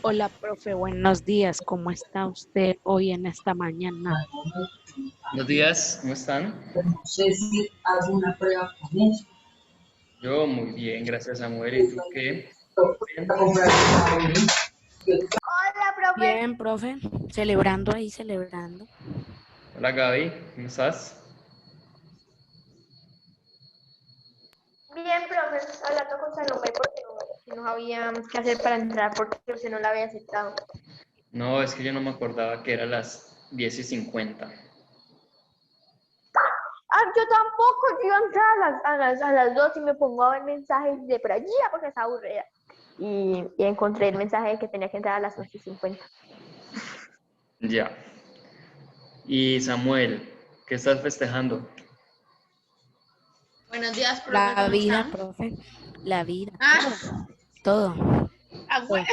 Hola, profe, buenos días. ¿Cómo está usted hoy en esta mañana? Buenos días, ¿cómo están? No sé si hago una prueba con eso. Yo muy bien, gracias Samuel. ¿Y tú qué? Toca Bien. comprar una. Hola, profe. Bien, profe. Celebrando ahí, celebrando. Hola Gaby, ¿cómo estás? Bien, profe. Hablando con Salomé porque no sabía qué hacer para entrar porque usted no la había aceptado. No, es que yo no me acordaba que eran las 10:50. Yo tampoco. Yo iba a entrar a las 2 y me pongo a ver mensajes de por allí porque estaba aburrida. Y encontré el mensaje de que tenía que entrar a las 11:50. Ya. Y Samuel, ¿qué estás festejando? Buenos días, profe, La ¿cómo vida, están? profe. La vida. Ah, Todo. bueno.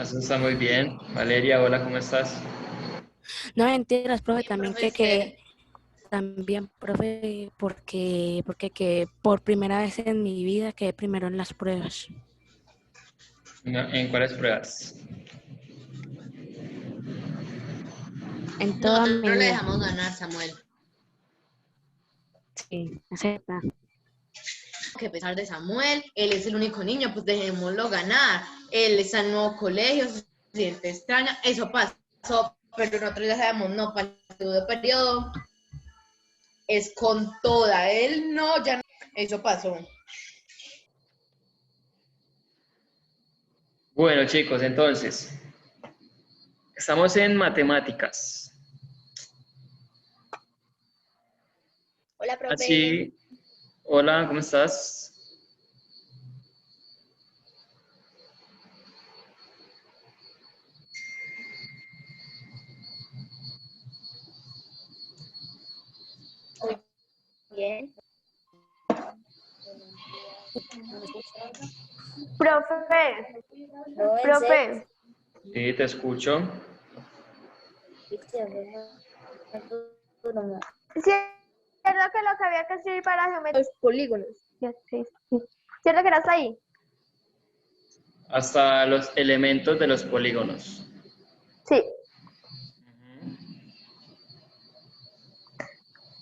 Eso está muy bien. Valeria, hola, ¿cómo estás? No mentiras, profe, Bien, también profe Esther. también, profe, porque que por primera vez en mi vida quedé primero en las pruebas. ¿En cuáles pruebas? En toda Nosotros mi no le vida. dejamos ganar, Samuel. Sí, acepta. Que a pesar de Samuel, él es el único niño, pues dejémoslo ganar. Él está en nuevo colegio, se siente extraña. Eso pasó, pero nosotros ya sabemos, no, para el segundo periodo es con toda. Él no, ya no. Eso pasó. Bueno, chicos, entonces, estamos en matemáticas. Hola, profe. Así, hola, ¿cómo estás? Bien. Profe. Profe. Sí, te escucho. ¿Cierto que lo que había que escribir para geometría? Los polígonos. Sí. ¿Cierto que eras ahí? Hasta los elementos de los polígonos. Sí.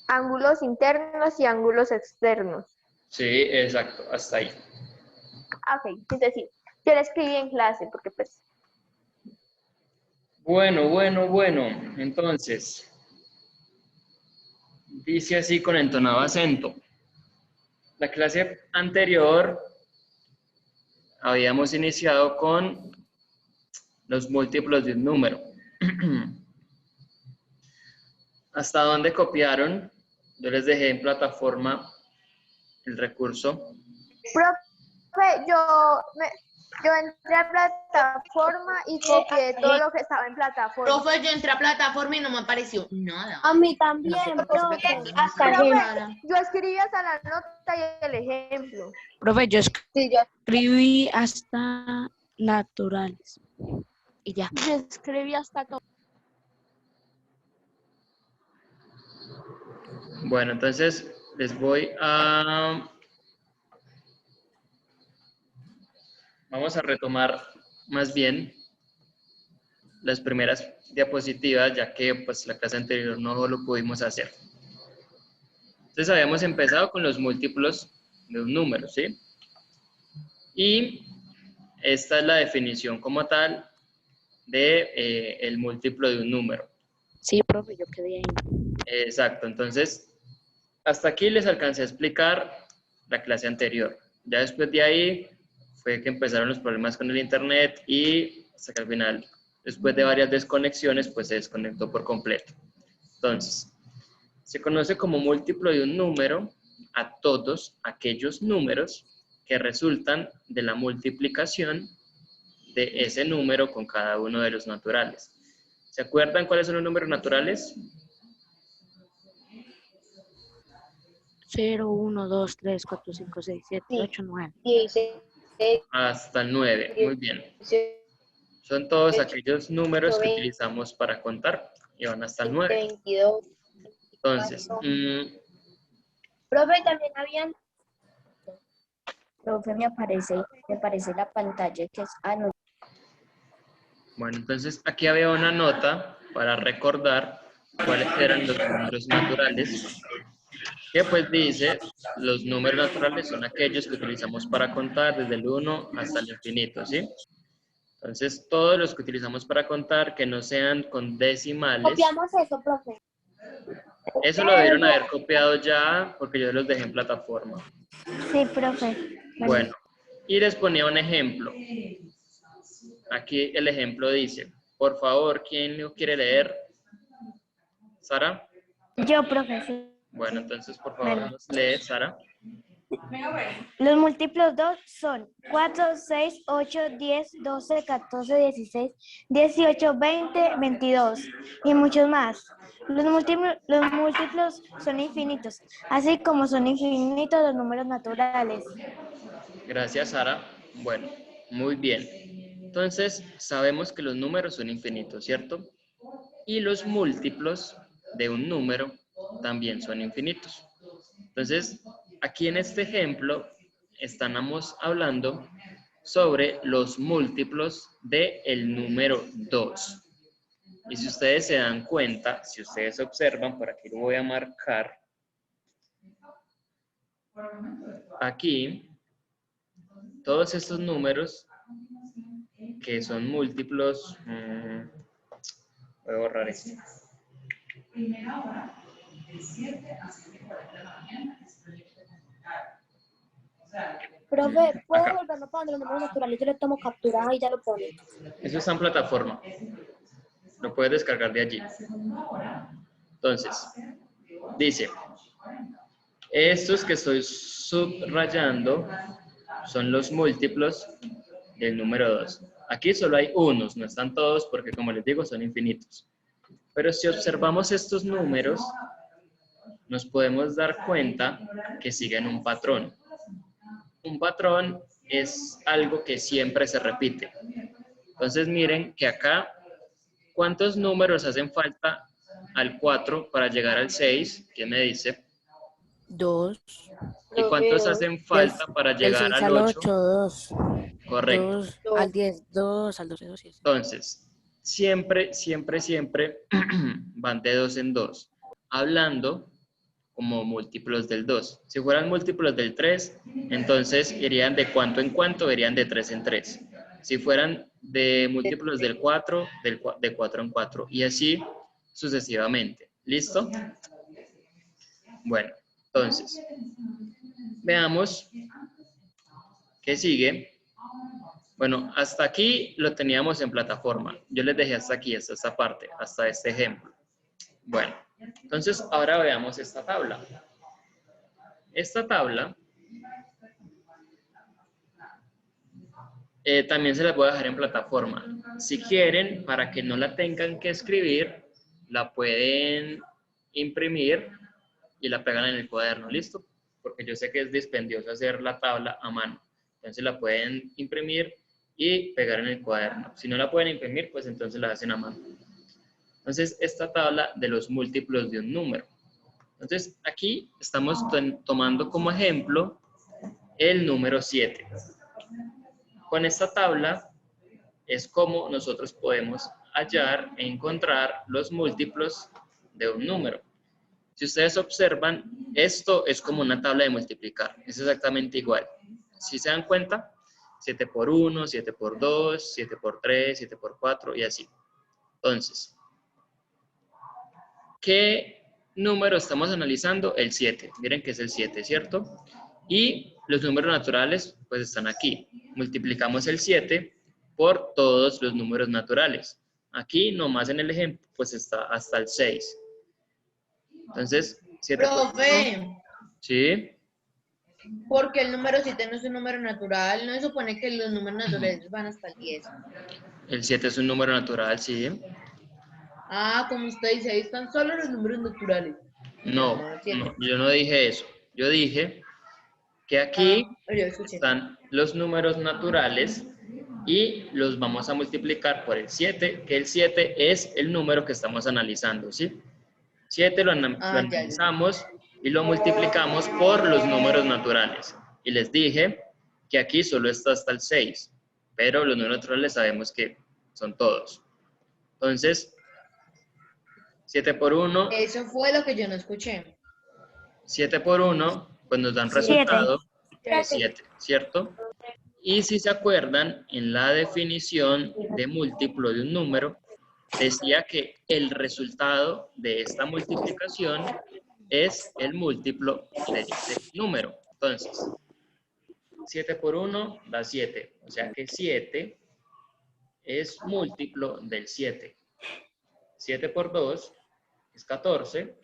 Ángulos internos y ángulos externos. Sí, exacto, hasta ahí. Ok, entonces sí. Yo la escribí en clase porque pues... Bueno. Entonces, dice así con entonado acento. La clase anterior habíamos iniciado con los múltiplos de un número. ¿Hasta dónde copiaron? Yo les dejé en plataforma el recurso. Profe, yo entré a plataforma y copié todo lo que estaba en plataforma. Profe, yo entré a plataforma y no me apareció nada. A mí No sé también, por qué esa profe. plataforma no me Hasta aparece ejemplo. nada. Yo escribí hasta la nota y el ejemplo. Profe, yo Sí, yo escribí hasta naturales. Y ya. escribí hasta todo. Bueno, entonces les voy a... Vamos a retomar más bien las primeras diapositivas, ya que pues la clase anterior no lo pudimos hacer. Entonces habíamos empezado con los múltiplos de un número, ¿sí? Y esta es la definición como tal de el múltiplo de un número. Sí, profe, yo quedé ahí. Exacto, entonces hasta aquí les alcancé a explicar la clase anterior. Ya después de ahí fue que empezaron los problemas con el internet y hasta que al final, después de varias desconexiones, pues se desconectó por completo. Entonces, se conoce como múltiplo de un número a todos aquellos números que resultan de la multiplicación de ese número con cada uno de los naturales. ¿Se acuerdan cuáles son los números naturales? 0, 1, 2, 3, 4, 5, 6, 7, Sí, 8, 9. 16, Hasta el 9. Muy bien. 18, Son todos aquellos números que 20, utilizamos para contar y van hasta el 9. 22, Entonces, 24. Profe, también habían. Profe, me aparece la pantalla que es. Ah, no. Bueno, entonces aquí había una nota para recordar cuáles eran los números naturales, que pues dice, los números naturales son aquellos que utilizamos para contar desde el 1 hasta el infinito, ¿sí? Entonces, todos los que utilizamos para contar que no sean con decimales, Copiamos eso, profe. eso lo debieron haber copiado ya porque yo los dejé en plataforma. Sí, profe. Bueno, y les ponía un ejemplo. Aquí el ejemplo dice, por favor, ¿quién lo quiere leer? ¿Sara? Yo, profe, sí. Bueno, entonces, por favor, nos lee, Sara. Los múltiplos 2 son 4, 6, 8, 10, 12, 14, 16, 18, 20, 22 y muchos más. Los múltiplos son infinitos, así como son infinitos los números naturales. Gracias, Sara. Bueno, muy bien. Entonces, sabemos que los números son infinitos, ¿cierto? Y los múltiplos de un número también son infinitos. Entonces, aquí en este ejemplo estamos hablando sobre los múltiplos del número 2. Y si ustedes se dan cuenta, si ustedes observan, por aquí lo voy a marcar. Aquí, todos estos números que son múltiplos, voy a borrar esto. Profe, ¿puedo Acá. volverlo para donde los números naturales? Yo le tomo captura y ya lo pone. Eso está en plataforma. Lo puedes descargar de allí. Entonces, dice, estos que estoy subrayando son los múltiplos del número 2. Aquí solo hay unos, no están todos porque, como les digo, son infinitos. Pero si observamos estos números, nos podemos dar cuenta que siguen un patrón. Un patrón es algo que siempre se repite. Entonces miren que acá, ¿cuántos números hacen falta al 4 para llegar al 6? ¿Quién me dice? 2. ¿Y cuántos hacen falta para Del llegar 6 al al 8? 8, 2. Correcto. 2 al 10, 2 al 12, 2 y así. Entonces, siempre van de 2 en 2, hablando como múltiplos del 2. Si fueran múltiplos del 3, entonces irían de cuánto en cuánto, irían de 3 en 3. Si fueran de múltiplos del 4, de 4 en 4, y así sucesivamente. ¿Listo? Bueno, entonces, veamos qué sigue. Bueno, hasta aquí lo teníamos en plataforma. Yo les dejé hasta aquí, hasta esta parte, hasta este ejemplo. Bueno, entonces ahora veamos esta tabla. Esta tabla también se la voy a dejar en plataforma. Si quieren, para que no la tengan que escribir, la pueden imprimir y la pegan en el cuaderno, ¿listo? Porque yo sé que es dispendioso hacer la tabla a mano. Entonces la pueden imprimir y pegar en el cuaderno. Si no la pueden imprimir, pues entonces la hacen a mano. Entonces, esta tabla de los múltiplos de un número. Entonces, aquí estamos tomando como ejemplo el número 7. Con esta tabla es como nosotros podemos hallar e encontrar los múltiplos de un número. Si ustedes observan, esto es como una tabla de multiplicar. Es exactamente igual. Si se dan cuenta, 7 por 1, 7 por 2, 7 por 3, 7 por 4 y así. Entonces, ¿qué número estamos analizando? El 7. Miren que es el 7, ¿cierto? Y los números naturales, pues están aquí. Multiplicamos el 7 por todos los números naturales. Aquí, nomás en el ejemplo, pues está hasta el 6. Entonces, 7 Profe, por 1. ¿Sí? porque el número 7 no es un número natural, no se supone que los números naturales van hasta el 10. El 7 es un número natural, sí. Ah, como usted dice, ahí están solo los números naturales. No, yo no dije eso. Yo dije que aquí Yo escuché. están los números naturales y los vamos a multiplicar por el 7, que el 7 es el número que estamos analizando, ¿sí? 7 lo analizamos y lo multiplicamos por los números naturales. Y les dije que aquí solo está hasta el 6, pero los números naturales sabemos que son todos. Entonces, 7 por 1, Eso fue lo que yo no escuché. 7 por 1, pues nos dan Siete. resultado 7, ¿cierto? Y si se acuerdan, en la definición de múltiplo de un número, decía que el resultado de esta multiplicación es el múltiplo de ese número. Entonces, 7 por 1 da 7. O sea que 7 es múltiplo del 7. 7 por 2 es 14.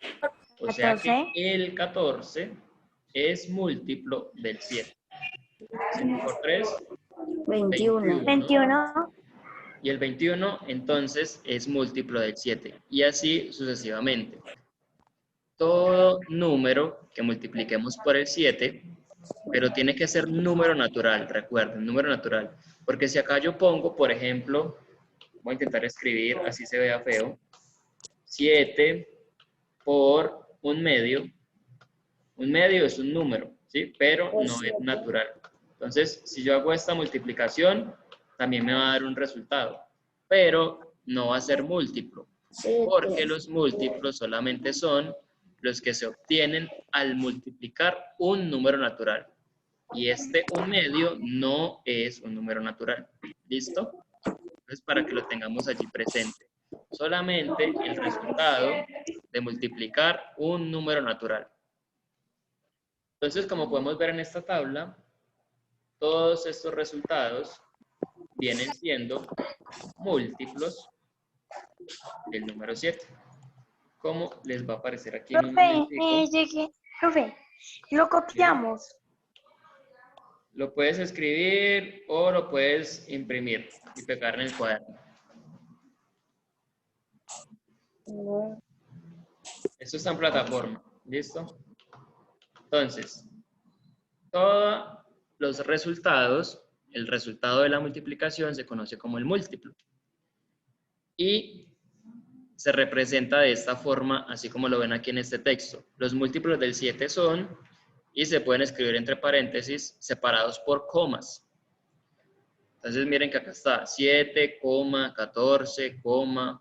O sea que 14. el 14 es múltiplo del 7. 7 por 3, 21. 21. Y el 21 entonces es múltiplo del 7. Y así sucesivamente. Todo número que multipliquemos por el 7, pero tiene que ser número natural, recuerden, número natural. Porque si acá yo pongo, por ejemplo, voy a intentar escribir, así se vea feo, 7 por 1/2. 1/2 es un número, ¿sí? Pero no es natural. Entonces, si yo hago esta multiplicación, también me va a dar un resultado, pero no va a ser múltiplo, porque los múltiplos solamente son los que se obtienen al multiplicar un número natural. Y este 1/2 no es un número natural. ¿Listo? Entonces, para que lo tengamos allí presente. Solamente el resultado de multiplicar un número natural. Entonces, como podemos ver en esta tabla, todos estos resultados vienen siendo múltiplos del número 7. ¿Cómo les va a aparecer aquí en un momentico? Profe, lo copiamos. Lo puedes escribir o lo puedes imprimir y pegar en el cuaderno. Esto está en plataforma. ¿Listo? Entonces, todos los resultados, el resultado de la multiplicación se conoce como el múltiplo. Y se representa de esta forma, así como lo ven aquí en este texto. Los múltiplos del 7 son, y se pueden escribir entre paréntesis, separados por comas. Entonces miren que acá está 7, 14,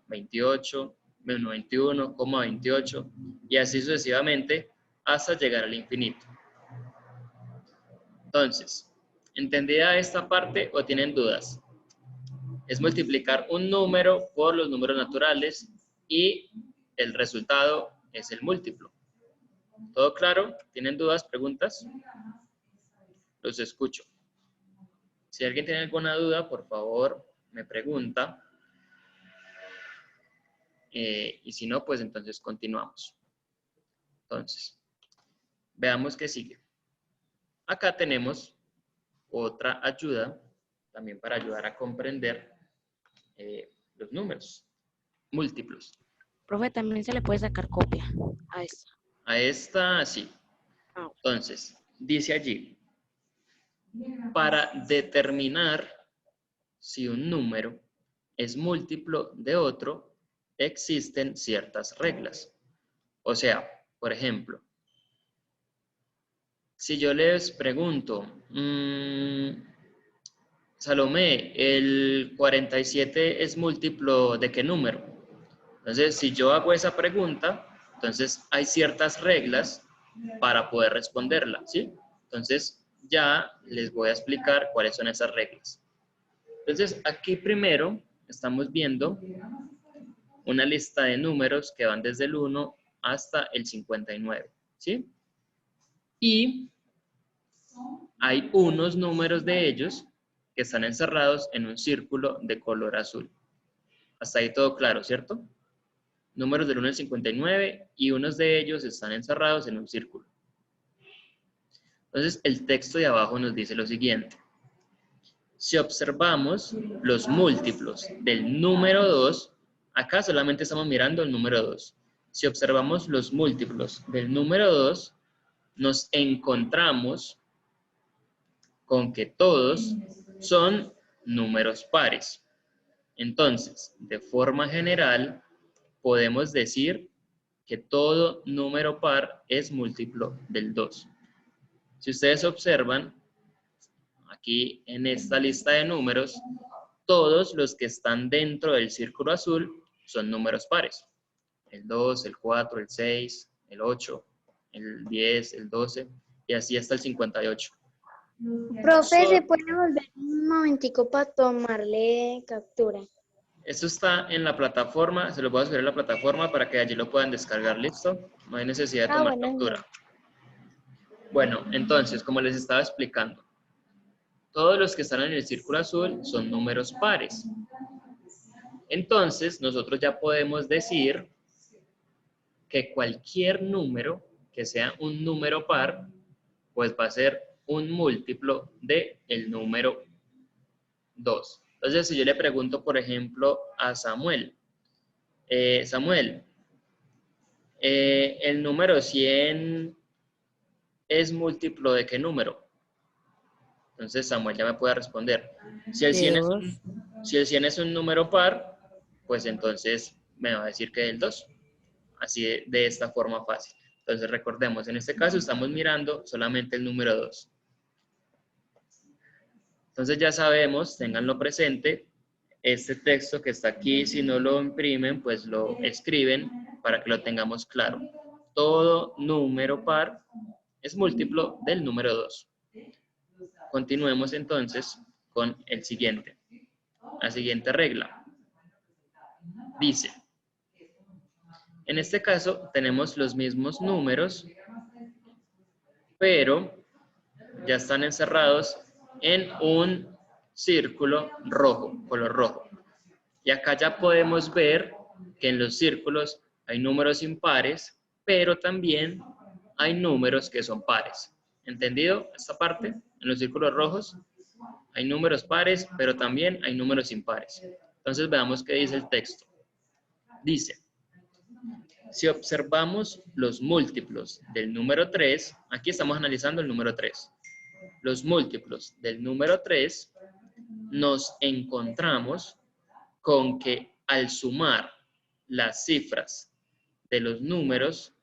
28, 21, 28, y así sucesivamente hasta llegar al infinito. Entonces, ¿entendida esta parte o tienen dudas? Es multiplicar un número por los números naturales y el resultado es el múltiplo. ¿Todo claro? ¿Tienen dudas, preguntas? Los escucho. Si alguien tiene alguna duda, por favor, me pregunta. Y si no, pues entonces continuamos. Entonces, veamos qué sigue. Acá tenemos otra ayuda, también para ayudar a comprender los números múltiplos. Profe, también se le puede sacar copia a esta. A esta, sí. Entonces, dice allí, para determinar si un número es múltiplo de otro, existen ciertas reglas. O sea, por ejemplo, si yo les pregunto, Salomé, ¿el 47 es múltiplo de qué número? Entonces, si yo hago esa pregunta, entonces hay ciertas reglas para poder responderla, ¿sí? Entonces, ya les voy a explicar cuáles son esas reglas. Entonces, aquí primero estamos viendo una lista de números que van desde el 1 hasta el 59, ¿sí? Y hay unos números de ellos que están encerrados en un círculo de color azul. Hasta ahí todo claro, ¿cierto? Números del 1 al 59 y unos de ellos están encerrados en un círculo. Entonces, el texto de abajo nos dice lo siguiente. Si observamos los múltiplos del número 2, acá solamente estamos mirando el número 2. Si observamos los múltiplos del número 2, nos encontramos con que todos son números pares. Entonces, de forma general, podemos decir que todo número par es múltiplo del 2. Si ustedes observan, aquí en esta lista de números, todos los que están dentro del círculo azul son números pares. El 2, el 4, el 6, el 8, el 10, el 12 y así hasta el 58. Profe, ¿se puede volver un momentico para tomarle captura? Esto está en la plataforma, se lo voy a subir a la plataforma para que allí lo puedan descargar, ¿listo? No hay necesidad de tomar captura. Bueno, entonces, como les estaba explicando, todos los que están en el círculo azul son números pares. Entonces, nosotros ya podemos decir que cualquier número que sea un número par, pues va a ser un múltiplo del número 2. Entonces, si yo le pregunto, por ejemplo, a Samuel, Samuel, ¿el número 100 es múltiplo de qué número? Entonces, Samuel ya me puede responder. Si el 100 es un número par, pues entonces me va a decir que es el 2. Así de esta forma fácil. Entonces, recordemos, en este caso estamos mirando solamente el número 2. Entonces ya sabemos, ténganlo presente, este texto que está aquí, si no lo imprimen, pues lo escriben para que lo tengamos claro. Todo número par es múltiplo del número 2. Continuemos entonces con el siguiente. La siguiente regla. Dice, en este caso tenemos los mismos números, pero ya están encerrados en un círculo rojo, color rojo. Y acá ya podemos ver que en los círculos hay números impares, pero también hay números que son pares. ¿Entendido esta parte? En los círculos rojos hay números pares, pero también hay números impares. Entonces veamos qué dice el texto. Dice, si observamos los múltiplos del número 3, aquí estamos analizando el número 3. Los múltiplos del número 3, nos encontramos con que al sumar las cifras de los números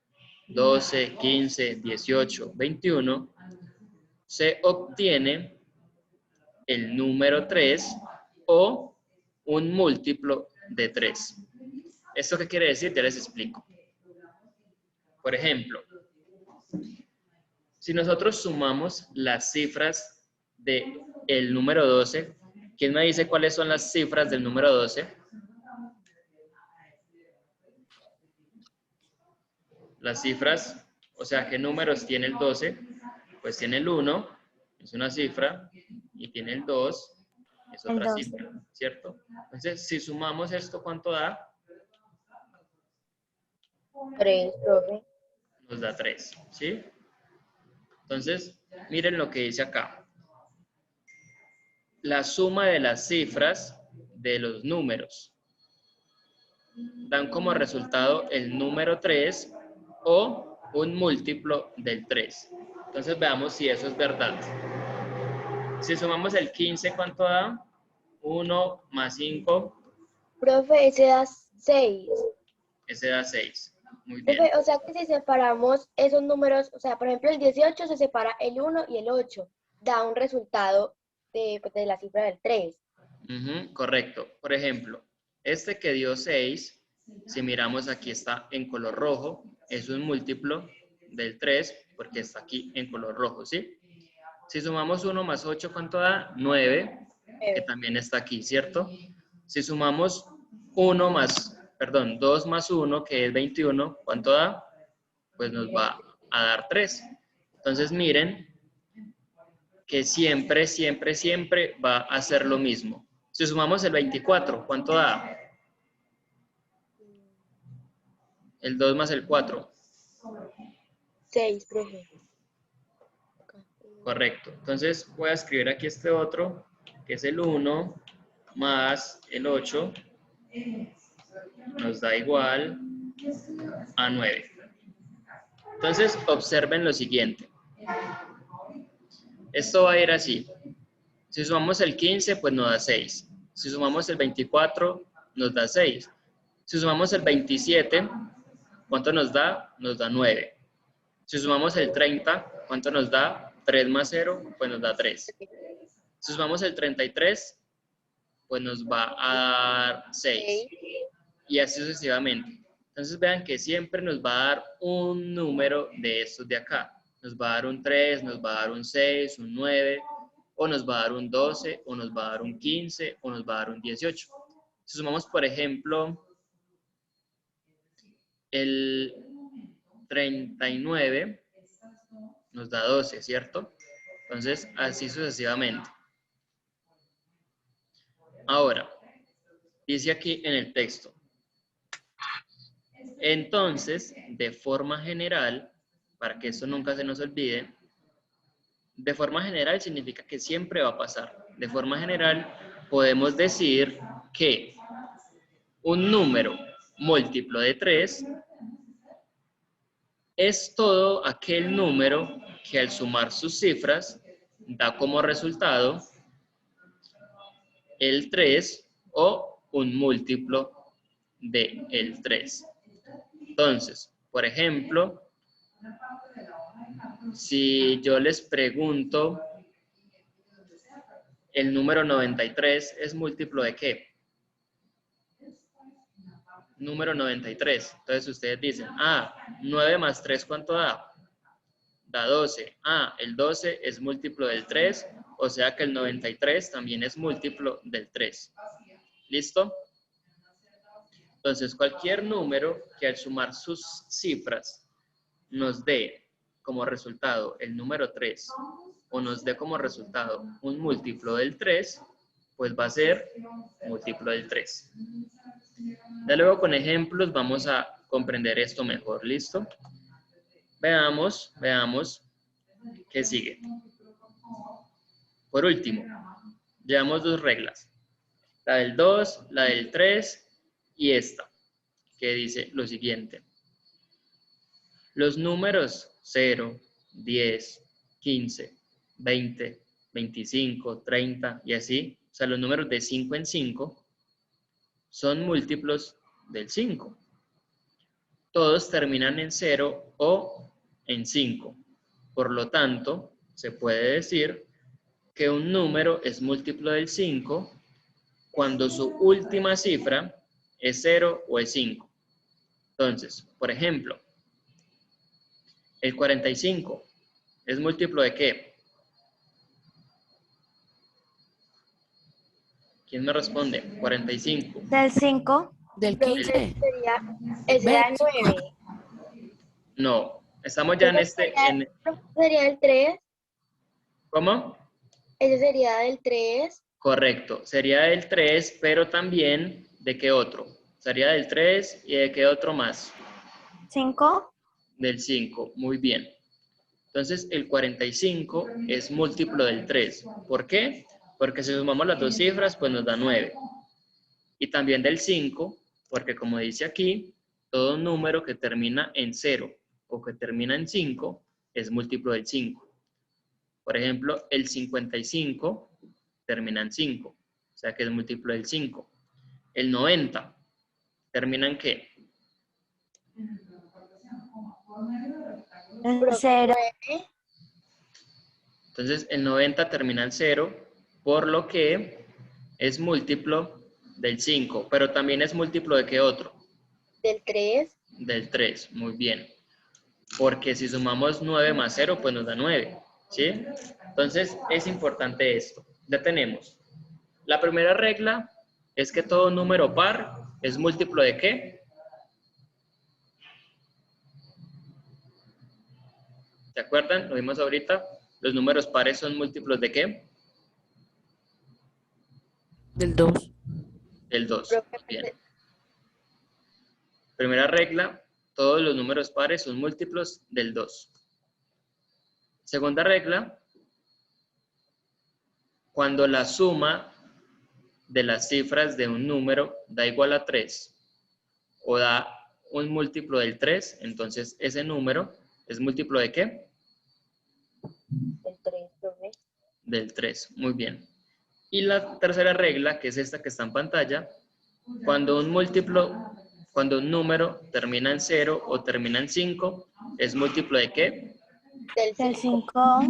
12, 15, 18, 21, se obtiene el número 3 o un múltiplo de 3. ¿Esto qué quiere decir? Ya les explico. Por ejemplo, si nosotros sumamos las cifras del número 12, ¿quién me dice cuáles son las cifras del número 12? Las cifras, o sea, ¿qué números tiene el 12? Pues tiene el 1, es una cifra, y tiene el 2, es otra cifra, ¿cierto? Entonces, si sumamos esto, ¿cuánto da? 3, profe. Nos da 3, ¿sí? Entonces, miren lo que dice acá. La suma de las cifras de los números dan como resultado el número 3 o un múltiplo del 3. Entonces, veamos si eso es verdad. Si sumamos el 15, ¿cuánto da? 1 más 5. Profe, ese da 6. Ese da 6. Muy bien. Profe, o sea que si separamos esos números, o sea, por ejemplo, el 18 se separa el 1 y el 8, da un resultado de la cifra del 3. Correcto. Por ejemplo, este que dio 6, si miramos aquí está en color rojo, es un múltiplo del 3 porque está aquí en color rojo, ¿sí? Si sumamos 1 más 8, ¿cuánto da? 9, que también está aquí, ¿cierto? Si sumamos 2 más 1, que es 21, ¿cuánto da? Pues nos va a dar 3. Entonces miren que siempre, siempre, siempre va a ser lo mismo. Si sumamos el 24, ¿cuánto da? El 2 más el 4. 6, profe. Correcto. Entonces voy a escribir aquí este otro, que es el 1 más el 8. Nos da igual a 9. Entonces observen lo siguiente. Esto va a ir así. Si sumamos el 15, pues nos da 6. Si sumamos el 24, nos da 6. Si sumamos el 27, ¿cuánto nos da? Nos da 9. Si sumamos el 30, ¿cuánto nos da? 3 más 0, pues nos da 3. Si sumamos el 33, pues nos va a dar 6. Y así sucesivamente. Entonces vean que siempre nos va a dar un número de estos de acá. Nos va a dar un 3, nos va a dar un 6, un 9, o nos va a dar un 12, o nos va a dar un 15, o nos va a dar un 18. Si sumamos, por ejemplo, el 39, nos da 12, ¿cierto? Entonces, así sucesivamente. Ahora, dice aquí en el texto. Entonces, de forma general, para que esto nunca se nos olvide, de forma general significa que siempre va a pasar. De forma general, podemos decir que un número múltiplo de 3 es todo aquel número que al sumar sus cifras da como resultado el 3 o un múltiplo de el 3. Entonces, por ejemplo, si yo les pregunto, ¿el número 93 es múltiplo de qué? Número 93. Entonces ustedes dicen, 9 más 3, ¿cuánto da? Da 12. El 12 es múltiplo del 3, o sea que el 93 también es múltiplo del 3. ¿Listo? Entonces, cualquier número que al sumar sus cifras nos dé como resultado el número 3 o nos dé como resultado un múltiplo del 3, pues va a ser múltiplo del 3. Ya luego con ejemplos vamos a comprender esto mejor. ¿Listo? Veamos qué sigue. Por último, llevamos 2 reglas. La del 2, la del 3 y esta, que dice lo siguiente. Los números 0, 10, 15, 20, 25, 30 y así, o sea, los números de 5 en 5, son múltiplos del 5. Todos terminan en 0 o en 5. Por lo tanto, se puede decir que un número es múltiplo del 5 cuando su última cifra es 0 o es 5. Entonces, por ejemplo, el 45 es múltiplo de ¿qué? ¿Quién me responde? 45. Del 5. ¿Del 15? Sería 9. No, estamos ya en este... Sería el 3. ¿Cómo? Ese sería del 3. Correcto, sería del 3, pero también ¿de qué otro? Sería del 3 y ¿de qué otro más? 5. Del 5, muy bien. Entonces el 45 es múltiplo del 3. ¿Por qué? Porque si sumamos las dos cifras, pues nos da 9. Y también del 5, porque como dice aquí, todo número que termina en 0 o que termina en 5 es múltiplo del 5. Por ejemplo, el 55 termina en 5, o sea que es múltiplo del 5. El 90 termina en ¿qué? En 0. Entonces el 90 termina en 0, por lo que es múltiplo del 5, pero también es múltiplo de ¿qué otro? Del 3. Del 3, muy bien. Porque si sumamos 9 más 0, pues nos da 9, ¿sí? Entonces es importante esto. Ya tenemos. La primera regla es que todo número par es múltiplo de ¿qué? ¿Se acuerdan? Lo vimos ahorita. Los números pares son múltiplos de ¿qué? Del 2. Del 2. Bien. Primera regla, todos los números pares son múltiplos del 2. Segunda regla, cuando la suma de las cifras de un número da igual a 3 o da un múltiplo del 3, entonces ese número es múltiplo de ¿qué? Del 3, profe. Del 3, muy bien. Y la tercera regla, que es esta que está en pantalla, cuando un número termina en 0 o termina en 5, ¿es múltiplo de qué? Del 5.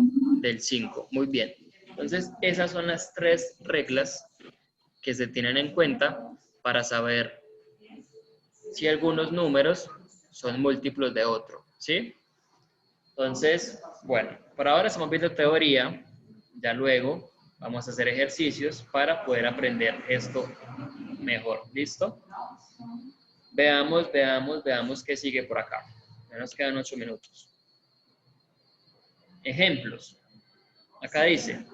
Del 5, muy bien. Entonces, esas son las 3 reglas que se tienen en cuenta para saber si algunos números son múltiplos de otro, ¿sí? Entonces, bueno, por ahora estamos viendo teoría, ya luego vamos a hacer ejercicios para poder aprender esto mejor, ¿listo? Veamos qué sigue por acá. Ya nos quedan 8 minutos. Ejemplos. Acá dice,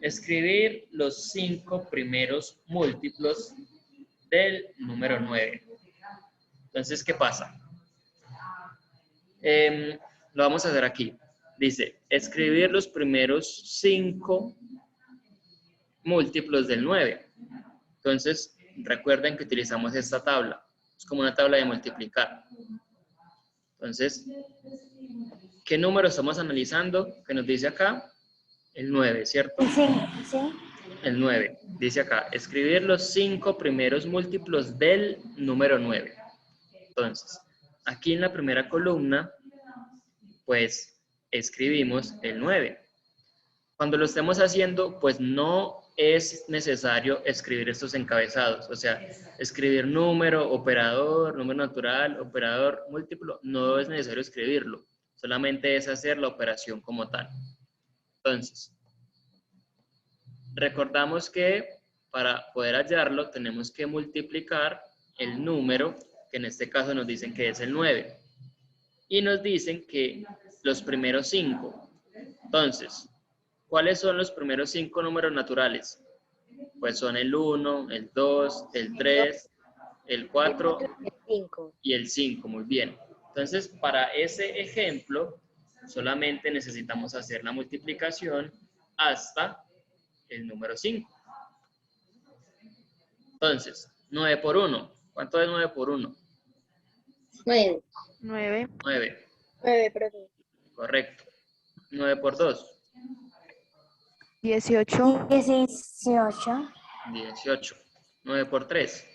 escribir los 5 primeros múltiplos del número 9. Entonces, ¿qué pasa? Lo vamos a hacer aquí. Dice, escribir los primeros 5 múltiplos del 9. Entonces, recuerden que utilizamos esta tabla. Es como una tabla de multiplicar. Entonces, ¿qué número estamos analizando? ¿Qué nos dice acá? El 9, ¿cierto? Sí, sí. El 9. Dice acá, escribir los 5 primeros múltiplos del número 9. Entonces, aquí en la primera columna, pues, escribimos el 9. Cuando lo estemos haciendo, pues no es necesario escribir estos encabezados. O sea, escribir número, operador, número natural, operador múltiplo, no es necesario escribirlo. Solamente es hacer la operación como tal. Entonces, recordamos que para poder hallarlo tenemos que multiplicar el número, que en este caso nos dicen que es el 9. Y nos dicen que los primeros 5. Entonces, ¿cuáles son los primeros 5 números naturales? Pues son el 1, el 2, el 3, el 4 y el 5. Muy bien. Entonces, para ese ejemplo, solamente necesitamos hacer la multiplicación hasta el número 5. Entonces, 9 por 1. ¿Cuánto es 9 por 1? 9. 9. 9. 9, profe. Correcto. 9 por 2. 18. 18. 18. 9 por 3.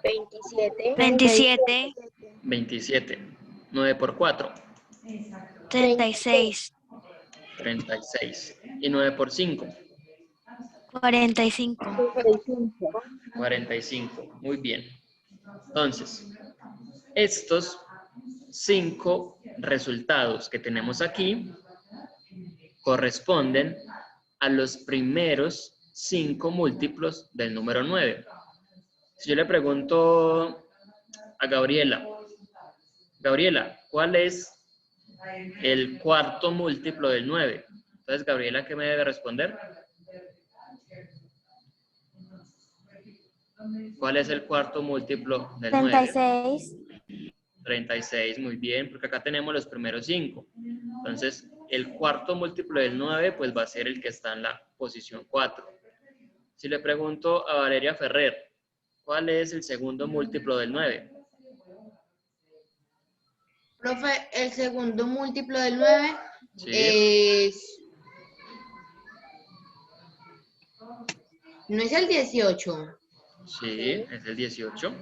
27. 27. 27. 9 por 4. 36. 36. Y 9 por 5. 45. 45. Muy bien. Entonces, estos 5 resultados que tenemos aquí corresponden a los primeros 5 múltiplos del número 9. Si yo le pregunto a Gabriela, Gabriela, ¿cuál es el cuarto múltiplo del 9? Entonces, Gabriela, ¿qué me debe responder? ¿Cuál es el cuarto múltiplo del 9? 36. 36, muy bien, porque acá tenemos los primeros 5. Entonces, el cuarto múltiplo del 9, pues va a ser el que está en la posición 4. Si le pregunto a Valeria Ferrer, ¿cuál es el segundo múltiplo del 9? Profe, el segundo múltiplo del 9 Sí. es... ¿No es el 18? Sí, es el 18.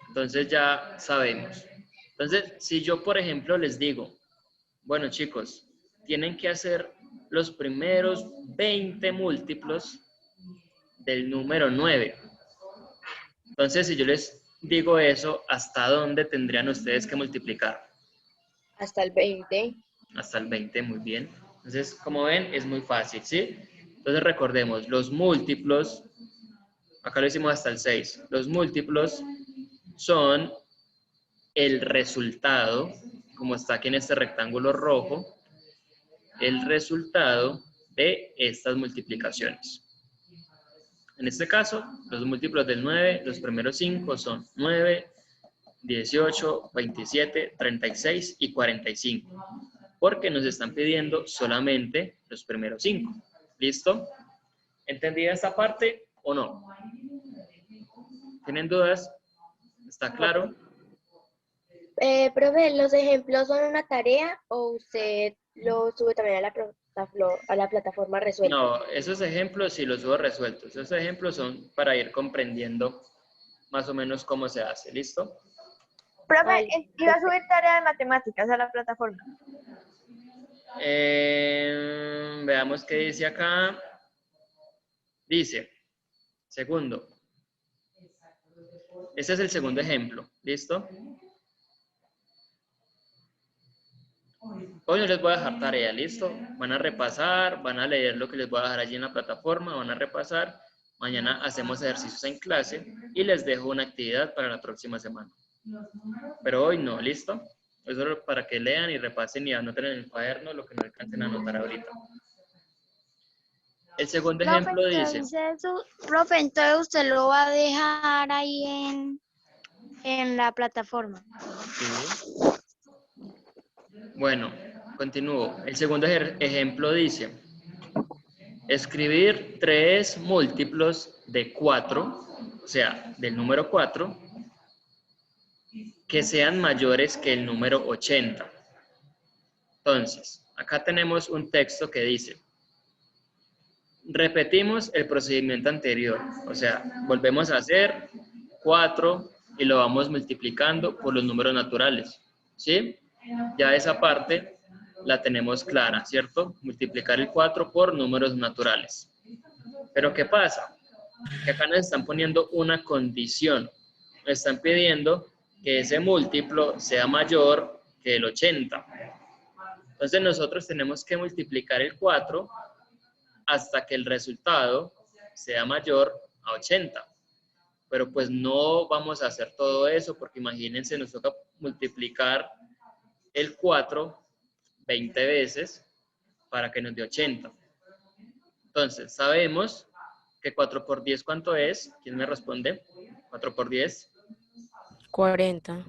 Entonces ya sabemos. Entonces, si yo, por ejemplo, les digo, bueno, chicos, tienen que hacer los primeros 20 múltiplos del número 9. Entonces, si yo les digo eso, ¿hasta dónde tendrían ustedes que multiplicar? Hasta el 20. Hasta el 20, muy bien. Entonces, como ven, es muy fácil, ¿sí? Entonces, recordemos, los múltiplos, acá lo hicimos hasta el 6, los múltiplos son el resultado, como está aquí en este rectángulo rojo, el resultado de estas multiplicaciones. En este caso, los múltiplos del 9, los primeros 5 son 9, 18, 27, 36 y 45. Porque nos están pidiendo solamente los primeros 5. ¿Listo? ¿Entendida esta parte o no? ¿Tienen dudas? ¿Está claro? Profe, ¿los ejemplos son una tarea o usted lo sube también a la plataforma resuelta? No, esos ejemplos sí los subo resueltos. Esos ejemplos son para ir comprendiendo más o menos cómo se hace. ¿Listo? Profe, iba a subir tarea de matemáticas a la plataforma. Veamos qué dice acá. Dice, segundo. Este es el segundo ejemplo. ¿Listo? Hoy no les voy a dejar tarea, ¿listo? Van a repasar, van a leer lo que les voy a dejar allí en la plataforma, van a repasar. Mañana hacemos ejercicios en clase y les dejo una actividad para la próxima semana. Pero hoy no, ¿listo? Es solo para que lean y repasen y anoten en el cuaderno lo que no alcancen a anotar ahorita. El segundo ejemplo dice... Profe, entonces usted lo va a dejar ahí en la plataforma. Sí. Bueno, continúo. El segundo ejemplo dice, escribir 3 múltiplos de 4, o sea, del número 4, que sean mayores que el número 80. Entonces, acá tenemos un texto que dice, repetimos el procedimiento anterior, o sea, volvemos a hacer 4 y lo vamos multiplicando por los números naturales, ¿sí? Ya esa parte la tenemos clara, ¿cierto? Multiplicar el 4 por números naturales. Pero ¿qué pasa? Que acá nos están poniendo una condición. Nos están pidiendo que ese múltiplo sea mayor que el 80. Entonces nosotros tenemos que multiplicar el 4 hasta que el resultado sea mayor a 80. Pero pues no vamos a hacer todo eso porque imagínense, nos toca multiplicar el 4 20 veces para que nos dé 80. Entonces, sabemos que 4 por 10, ¿cuánto es? ¿Quién me responde? 4 por 10. 40.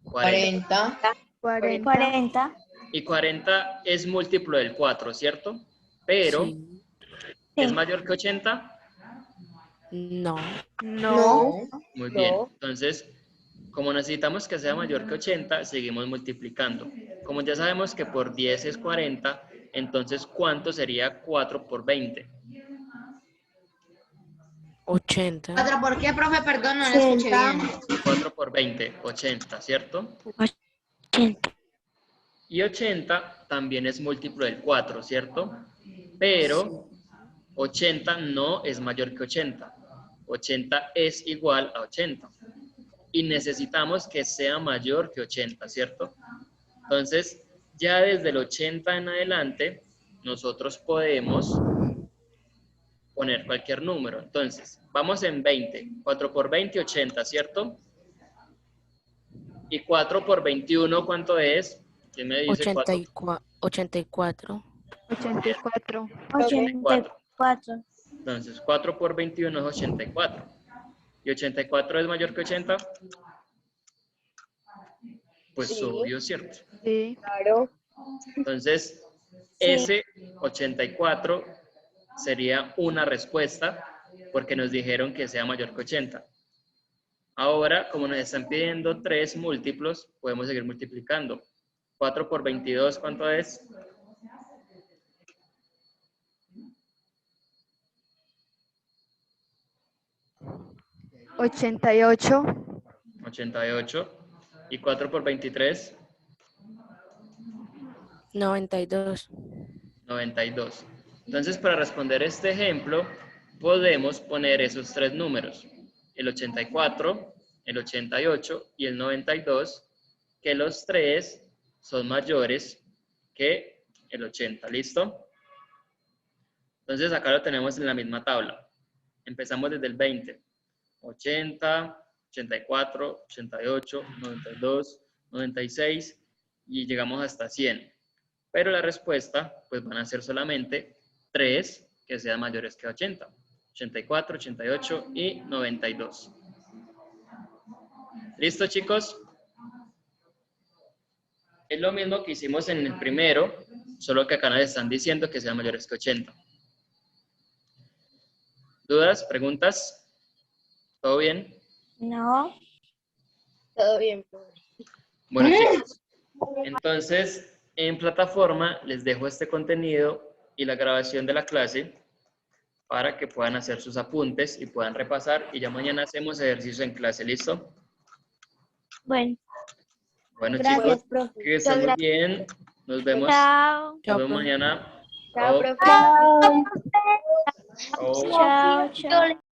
40. 40. Y 40 es múltiplo del 4, ¿cierto? Pero, Sí. ¿es mayor que 80? No. No. Muy bien. Entonces, como necesitamos que sea mayor que 80, seguimos multiplicando. Como ya sabemos que por 10 es 40, entonces, ¿cuánto sería 4 por 20? 80. ¿4 por qué, profe? Perdón, no lo escuché bien. 4 por 20, 80, ¿cierto? 80. Y 80 también es múltiplo del 4, ¿cierto? Pero 80 no es mayor que 80. 80 es igual a 80. Y necesitamos que sea mayor que 80, ¿cierto? Entonces, ya desde el 80 en adelante, nosotros podemos poner cualquier número. Entonces, vamos en 20. 4 por 20, 80, ¿cierto? Y 4 por 21, ¿cuánto es? ¿Quién me dice 4? 84. 84. 84. Entonces, 4 por 21 es 84. ¿Y 84 es mayor que 80? Pues Sí. obvio, ¿cierto? Sí. Claro. Entonces, ese 84 sería una respuesta porque nos dijeron que sea mayor que 80. Ahora, como nos están pidiendo 3 múltiplos, podemos seguir multiplicando. 4 por 22, ¿cuánto es? 88. 88. ¿Y 4 por 23? 92. 92. Entonces, para responder este ejemplo, podemos poner esos 3 números. El 84, el 88 y el 92, que los 3 son mayores que el 80. ¿Listo? Entonces, acá lo tenemos en la misma tabla. Empezamos desde el 20. 80, 84, 88, 92, 96 y llegamos hasta 100. Pero la respuesta, pues van a ser solamente 3 que sean mayores que 80. 84, 88 y 92. ¿Listo, chicos? Es lo mismo que hicimos en el primero, solo que acá nos están diciendo que sean mayores que 80. ¿Dudas? ¿Preguntas? ¿Todo bien? No. Todo bien, profe. Bueno, chicos, entonces en plataforma les dejo este contenido y la grabación de la clase para que puedan hacer sus apuntes y puedan repasar y ya mañana hacemos ejercicio en clase, ¿listo? Bueno. Bueno, Gracias, chicos, profe. que estén muy bien. Nos vemos, Chao. nos vemos mañana. Chao, Chao. profe. Chao. Chao, chao.